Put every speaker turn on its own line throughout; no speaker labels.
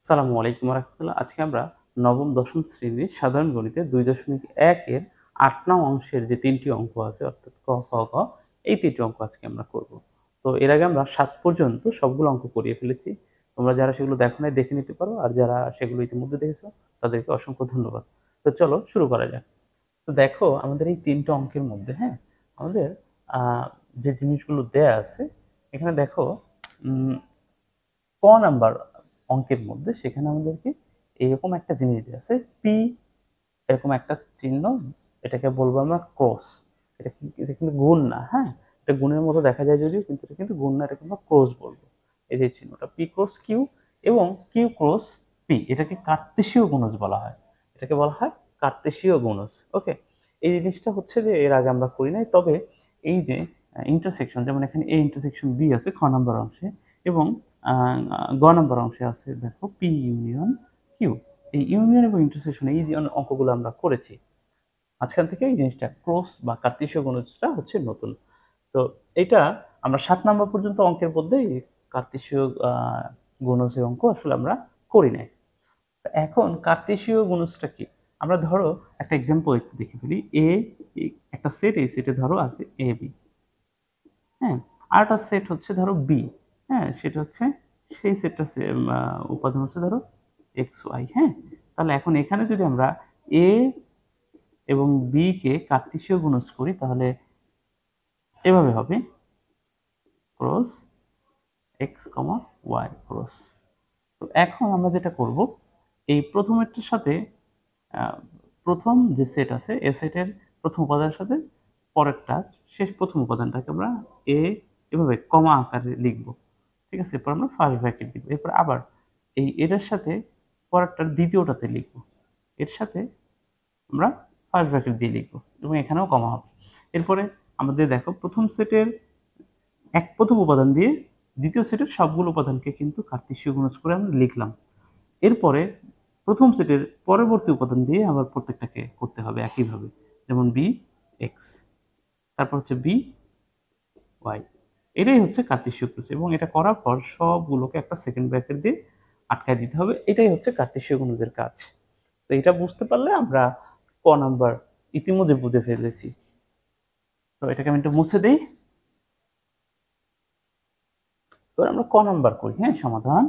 আসসালামু আলাইকুম রাহমাতুল্লাহ। আজকে আমরা নবম দশম শ্রেণীর সাধারণ গণিতে ২.১ এর ৮ নং অংশের যে ৩ টি অঙ্ক আছে অর্থাৎ ক, খ, গ এই ৩ টি অঙ্ক আজকে আমরা করব। তো এর আগে আমরা ৭ পর্যন্ত সবগুলো অঙ্ক করিয়ে ফেলেছি। তোমরা যারা সেগুলো দেখো নাই দেখে নিতে পারো। আর যারা সেগুলো ইতিমধ্যে দেখেছো তাদেরকে অসংখ্য ধন্যবাদ। তো চলো শুরু করা যাক। তো দেখো আমাদের এই ৩ টা অঙ্কের মধ্যে, হ্যাঁ? আমাদের আ যে জিনিসগুলো দেয়া আছে এখানে দেখো উম ক নাম্বার অঙ্কের মধ্যে সেখানে আমাদেরকে এরকম একটা জিনিস দেয়া আছে। পি এরকম একটা চিহ্ন, এটাকে বলবো আমরা ক্রস। এটা কিন্তু গুণ না, হ্যাঁ? এটা গুণের মতো দেখা যায় যদিও, কিন্তু এটা কিন্তু গুণ না, এটাকে আমরা ক্রস বলবো। এই যে চিহ্নটা পি ক্রস কিউ এবং কিউ ক্রস পি, এটাকে কার্তেশীয় গুণজ বলা হয়। এটাকে বলা হয় কার্তেশীয় গুণজ। ওকে? এই জিনিসটা হচ্ছে যে এর আগে আমরা করি নাই। তবে এই যে ইন্টারসেকশন, যেমন এখানে এ ইন্টারসেকশন বি আছে খ নাম্বার অংশে এবং আ গ নাম্বার অংশে আছে দেখো পি ইউনিয়ন কিউ। এই ইউনিয়ন এবং ইন্টারসেকশন এই যে অঙ্কগুলো আমরা করেছি, মাঝখান থেকে এই জিনিসটা ক্রস বা কার্তেশীয় গুণজটা হচ্ছে নতুন। তো এটা আমরা ৭ নাম্বার পর্যন্ত অঙ্কের মধ্যে এই কার্তেশীয় গুণজের অঙ্ক আসলে আমরা করি নাই। এখন কার্তেশীয় গুণজটা কি? আমরা ধরো একটা এক্সাম্পল একটু দেখে ফেলি। একটা সেট, এই সেটে ধরো আছে এ বি, হ্যাঁ? আরেকটা সেট হচ্ছে ধরো বি, হ্যাঁ? সেটা হচ্ছে সেই সেটটা উপাদান হচ্ছে ধরো এক্স ওয়াই, হ্যাঁ? তাহলে এখন এখানে যদি আমরা এ এবং বি কে কার্তেশীয় গুণজ করি তাহলে এভাবে হবে cross x comma Y cross. তো এখন আমরা যেটা করব, এই প্রথমেরটার সাথে আহ, প্রথম যে সেট আছে এ সেটের প্রথম উপাদানের সাথে পরেরটা শেষ প্রথম উপাদানটাকে আমরা এ এভাবে কমা আকারে লিখব। ঠিক আছে? এরপর আমরা ফার্স্ট ব্র্যাকেট দিব। এরপর আবার এই এটার সাথে পরেরটার দ্বিতীয়টাতে লিখব। এর সাথে আমরা ফার্স্ট ব্র্যাকেট দিয়ে লিখব এবং এখানেও কমা হবে। এরপরে আমাদের দেখো প্রথম সেটের প্রথম উপাদান দিয়ে দ্বিতীয় সেটের সবগুলো উপাদানকে কিন্তু কার্তেশীয় গুণজ করে আমরা লিখলাম। এরপরে প্রথম সেটের পরবর্তী উপাদান দিয়ে আবার প্রত্যেকটাকে করতে হবে একইভাবে। যেমন বি এক্স, তারপর হচ্ছে বি ওয়াই। এটাই হচ্ছে কার্তেশীয় গুণজ এবং এটা করার পর সবগুলোকে একটা সেকেন্ড ব্র্যাকেট দিয়ে আটকায় দিতে হবে। এটাই হচ্ছে কার্তেশীয় গুণজের কাজ। তো এটা বুঝতে পারলে আমরা ক নাম্বার ইতিমধ্যে বুঝে ফেলেছি। তো এটাকে আমি একটু মুছে দেই। এবার আমরা ক নাম্বার করি, হ্যাঁ? সমাধান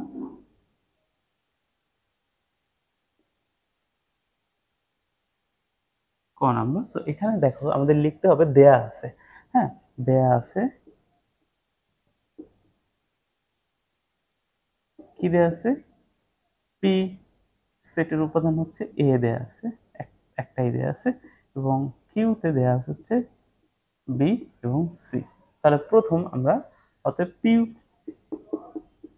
ক নাম্বার। তো এখানে দেখো আমাদের লিখতে হবে দেয়া আছে, হ্যাঁ? দেয়া আছে, কি দেয়া আছে? পি সেটের উপাদান হচ্ছে এ দেয়া আছে, একটাই দেয়া আছে এবং কিউতে দেয়া আছে হচ্ছে বি এবং সি। তাহলে প্রথম আমরা অতএব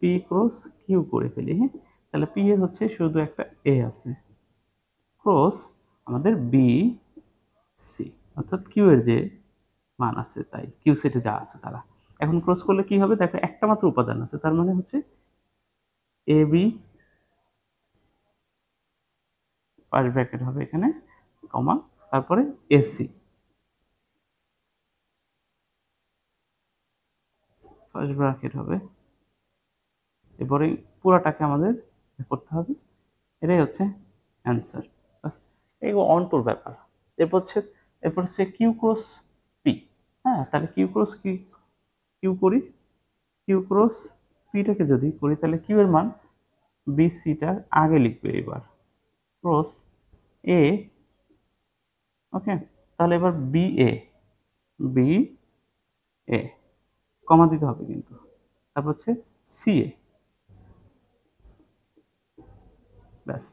পি ক্রস কিউ করে ফেলি, হ্যাঁ? তাহলে পি এর হচ্ছে শুধু একটা এ আছে, ক্রস আমাদের বি সি, অর্থাৎ কিউ এর যে মান আছে তাই কিউ সেটে যা আছে তারা। এখন ক্রস করলে কি হবে? দেখো একটা মাত্র উপাদান আছে, তার মানে হচ্ছে এ বি, ফার্স্ট ব্র্যাকেট হবে এখানে কমা, তারপরে এসি, ফার্স্ট ব্র্যাকেট হবে। এরপরে পুরাটাকে আমাদের করতে হবে। এটাই হচ্ছে অ্যান্সার। বাস, এই অন টুর ব্যাপার। এরপর হচ্ছে কিউ ক্রস পি, হ্যাঁ? তাহলে কিউ ক্রস কিউ করি, কিউ ক্রস পিটাকে যদি করি তাহলে কিউ এর মান বি সিটার আগে লিখবে এবার ক্রস এ। ওকে? তাহলে এবার বি এ, বি এ কমা দিতে হবে কিন্তু। তারপর হচ্ছে সি এ। ব্যাস,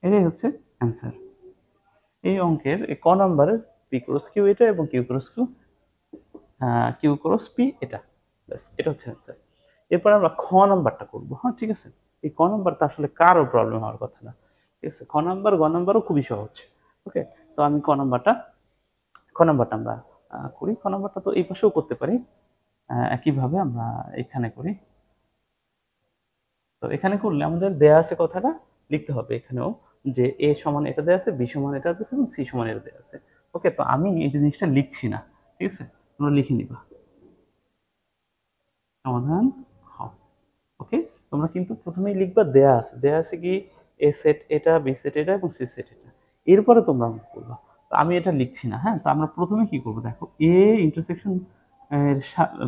এটাই হচ্ছে অ্যান্সার। এই অঙ্কের ক নাম্বারের পি ক্রস কিউ এটা এবং কিউ ক্রস পি এটা। ব্যাস, এটা হচ্ছে অ্যান্সার। এরপর আমরা খ নাম্বারটা করবো, হ্যাঁ? ঠিক আছে? এই ক নাম্বারটা আসলে কারো প্রবলেম হওয়ার কথা না। ঠিক আছে? খ নাম্বার গ নাম্বারও খুবই সহজ। ওকে? তো আমি খ নাম্বারটা আমরা করি। খ নাম্বারটা তো এই পাশেও করতে পারি। একইভাবে আমরা এখানে করি। তো এখানে করলে আমাদের দেয়া আছে কথাটা লিখতে হবে এখানেও, যে এ সমান এটা দেয়া আছে, বি সমান এটা আছে এবং সি সমান এটা দেয়া আছে। ওকে? তো আমি এই জিনিসটা লিখছি না। ঠিক আছে? তোমরা লিখে নিবা। সমাধান খ। ওকে? তোমরা কিন্তু প্রথমেই লিখবা দেয়া আছে কি এ সেট এটা, বি সেট এটা এবং সি সেট এটা। এরপরে তোমরা অঙ্ক করবা। তো আমি এটা লিখছি না, হ্যাঁ? তো আমরা প্রথমে কি করব দেখো, এ ইন্টারসেকশন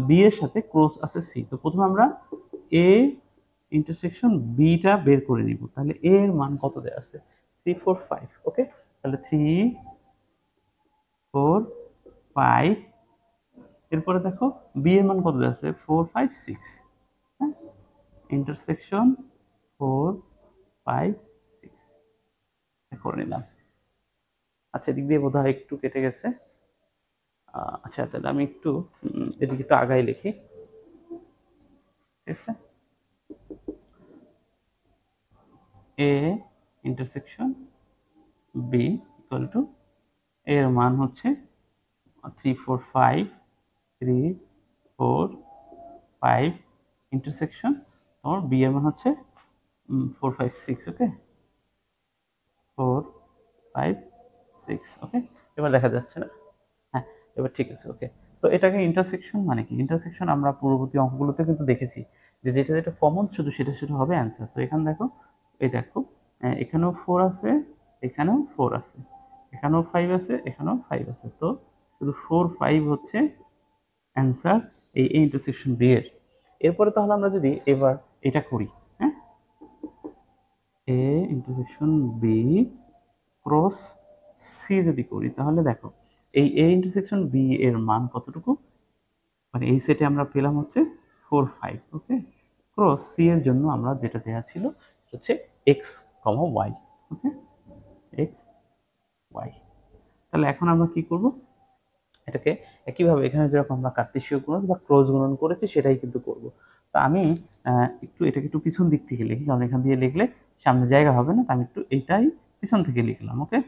বি এর সাথে ক্রস আছে সি। তো প্রথমে আমরা এ ইন্টারসেকশন বি টা বের করে নিব। তাহলে এ এর মান কত দেয়া আছে? 3 4 5, ওকে? তাহলে 3 4 5, এরপরে দেখো বি এর মান কত দেয়া আছে? 4 5 6, হ্যাঁ? ইন্টারসেকশন 4 5 6 করে নিলাম। আচ্ছা, এদিক দিয়ে বোধহয় একটু কেটে গেছে। আচ্ছা, তাহলে আমি একটু এদিকে একটু আগাই লিখি, ঠিক আছে? A intersection B equal to এর মান হচ্ছে 3 4 5, 3 4 5 ইন্টারসেকশন তোমার বি এর মান হচ্ছে 4 5 6, ওকে? 4 5 6, ওকে? এবার দেখা যাচ্ছে না? হ্যাঁ, এবার ঠিক আছে, ওকে। তো এটাকে ইন্টারসেকশন মানে কি? ইন্টারসেকশন আমরা পূর্ববর্তী অঙ্কগুলোতে কিন্তু দেখেছি যে যেটা কমন শুধু সেটা হবে অ্যান্সার। তো এখানে দেখো, এই দেখো, এখানেও 4 আছে, এখানেও 4 আছে, এখানেও 5 আছে, এখানেও 5 আছে। তো শুধু 4 5 হচ্ছে অ্যান্সার এই ইন্টারসেকশন বি এর। এরপরে তাহলে আমরা যদি এবার এটা করি, হ্যাঁ? A intersection B cross C যদি করি তাহলে দেখো এই এ ইন্টারসেকশন বি এর মান কতটুকু, মানে এই সেটে আমরা পেলাম হচ্ছে 4 5, ওকে? ক্রস সি এর জন্য আমরা যেটা দেওয়া ছিল হচ্ছে X comma Y, okay? X Y. তাহলে এখন আমরা কি করব, এটাকে একইভাবে এখানে যেরকম আমরা কার্তেশীয় গুণন বা ক্রস গুণন করেছি সেটাই কিন্তু করব। তো আমি এটাকে একটু পিছন দিক থেকে লিখি, কারণ এখান দিয়ে লিখলে সামনে জায়গা হবে না। তো আমি একটু এইটাই পিছন থেকে লিখলাম, ওকে?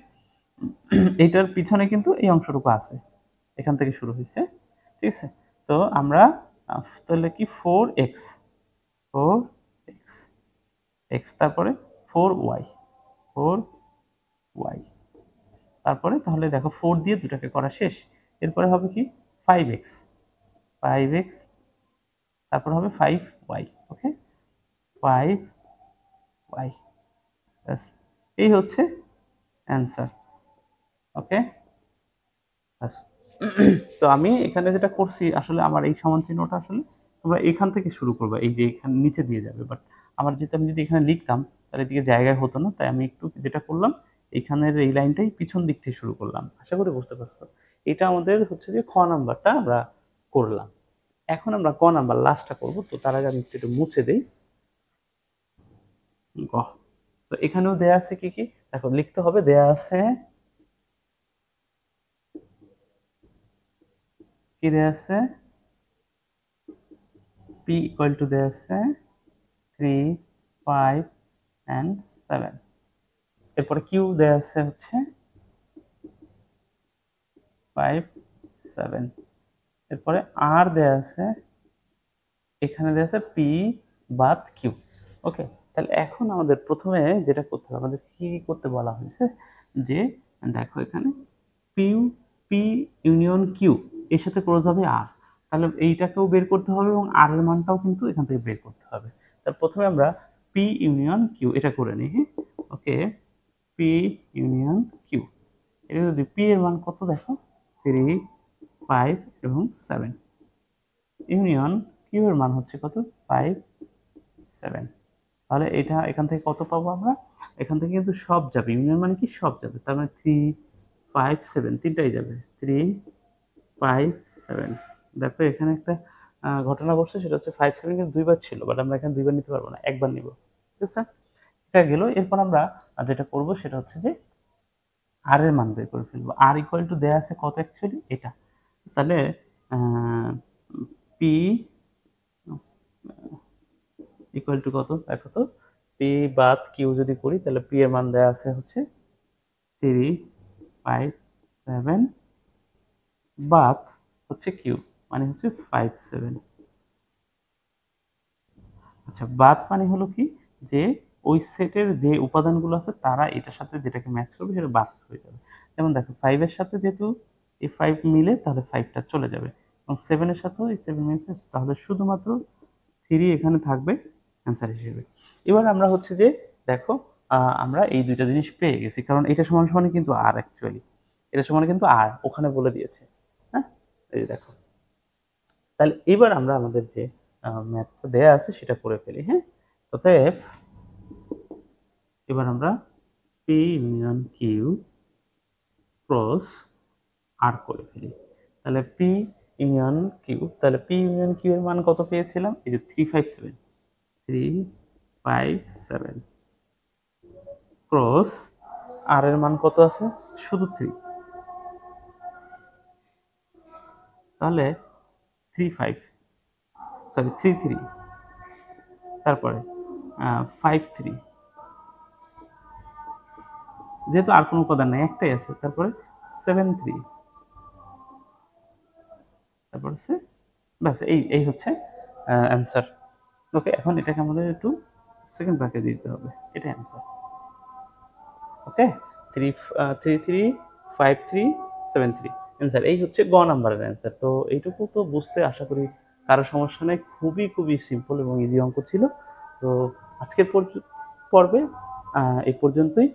এইটার পিছনে কিন্তু এই অংশটুকু আছে, এখান থেকে শুরু হয়েছে, ঠিক আছে? তো আমরা তাহলে কি 4x, 4x, x, তারপরে 4y, 4y, তারপরে তাহলে দেখো 4 দিয়ে দুটাকে করা শেষ। এরপরে হবে কি 5x, 5x, তারপর হবে 5y, ওকে? 5y, ব্যাস, এই হচ্ছে অ্যান্সার, ওকে? ব্যাস। তো আমি এখানে যেটা করছি আসলে আমার এই সমান চিহ্নটা আসলে তোমরা এখান থেকে শুরু করবে, এই যে এখানে নিচে দিয়ে যাবে। বাট আমার যেহেতু আমি যদি এখানে লিখতাম তাহলে এদিকে জায়গায় হতো না, তাই আমি একটু যেটা করলাম এইখানের এই লাইনটাই পিছন দিক থেকে শুরু করলাম। আশা করি বুঝতে পারছো। এটা আমাদের হচ্ছে যে খ নাম্বারটা আমরা করলাম। এখন আমরা ক নাম্বার লাস্টটা করব। তো তার আগে আমি একটু মুছে দেই। গ, তো এখানেও দেয়া আছে কি কি দেখো, লিখতে হবে। দেয়া আছে কি, দেয়া আছে p ইকুয়াল টু দেয়া আছে 3 5 and 7। এরপরে কিউ দেয়া আছে হচ্ছে 5 7। এরপরে আর দেয়া আছে, এখানে দেয়া আছে পি বাদ কিউ, ওকে? তাহলে এখন আমাদের প্রথমে যেটা করতে হবে, আমাদের কি করতে বলা হয়েছে যে দেখো এখানে পিউ, পি ইউনিয়ন কিউ এর সাথে ক্লোজ হবে আর, তাহলে এইটাকেও বের করতে হবে এবং আর এর মানটাও কিন্তু এখান থেকে বের করতে হবে। তাহলে প্রথমে আমরা পি ইউনিয়ন কিউ এটা করে নিই, হ্যাঁ? ওকে, পি ইউনিয়ন কিউ, এটা যদি পি এর মান কত দেখো 3 5 এবং 7, ইউনিয়ন কিউ এর মান হচ্ছে কত 5 7। তাহলে এটা এখান থেকে কত পাবো আমরা, এখান থেকে কিন্তু সব যাবে, ইউনিয়ন মানে কি সব যাবে, তার মানে 3 5 7 তিনটাই যাবে, 3 5 7। দেখো এখানে একটা ঘটনা ঘটছে, সেটা হচ্ছে 5 7 কিন্তু দুইবার ছিল, বাট আমরা এখানে দুইবার নিতে পারবো না, একবার নিব, ঠিক আছে? এটা গেল। এরপর আমরা যেটা করব সেটা হচ্ছে যে আর এর মান বের করে ফেলবো। আর ইকুয়াল টু দেয়া আছে কত অ্যাকচুয়ালি এটা, তাহলে পি ইকুয়াল টু কত দেখো তো, পি বাদ কিউ যদি করি তাহলে পি এর মান দেয়া আছে হচ্ছে 3 5 7 বাদ হচ্ছে কিউ মানে হচ্ছে 5 7। আচ্ছা, বাদ মানে হলো কি যে ওই সেটের যে উপাদানগুলো আছে তারা এটার সাথে যেটাকে ম্যাচ করবে সেটা বাদ হয়ে যাবে। যেমন দেখো 5 এর সাথে যেহেতু এই 5 মিলে তাহলে 5টা চলে যাবে এবং 7 এর সাথেও এই 7 মিলছে, তাহলে শুধুমাত্র 3 এখানে থাকবে অ্যান্সার হিসেবে। এবার আমরা হচ্ছে যে দেখো আমরা এই ২ টা জিনিস পেয়ে গেছি। কারণ এটা সমান সমানই কিন্তু r অ্যাকচুয়ালি। এটা সমান কিন্তু r ওখানে বলে দিয়েছে। হ্যাঁ? এই যে দেখো। তাহলে এবার আমরা আমাদের যে ম্যাথটা দেয়া আছে সেটা করে ফেলি, হ্যাঁ? অতএব এবার আমরা P union Q cross R করে ফেলি। তাহলে P ইউনিয়ন Q, তাহলে P ইউনিয়ন Q এর মান কত পেয়েছিলাম? এই যে 357 357 ক্রস R এর মান কত আছে? শুধু 3। তাহলে 35 সরি 33 তারপরে 53 যেহেতু আর কোনো উপাদান নাই একটাই আছে। তারপরে 73 তারপর হচ্ছে ব্যাস এই হচ্ছে অ্যান্সার। ওকে, এখন এটাকে আমাদের একটু সেকেন্ড ব্র্যাকেট দিতে হবে। এটাই অ্যান্সার। ওকে? 33 53 73 অ্যান্সার। এই হচ্ছে গ নাম্বারের অ্যান্সার। তো এইটুকু তো বুঝতে আশা করি কারো সমস্যা নেই। খুবই সিম্পল এবং ইজি অঙ্ক ছিল। তো আজকের পর্বে এই পর্যন্তই।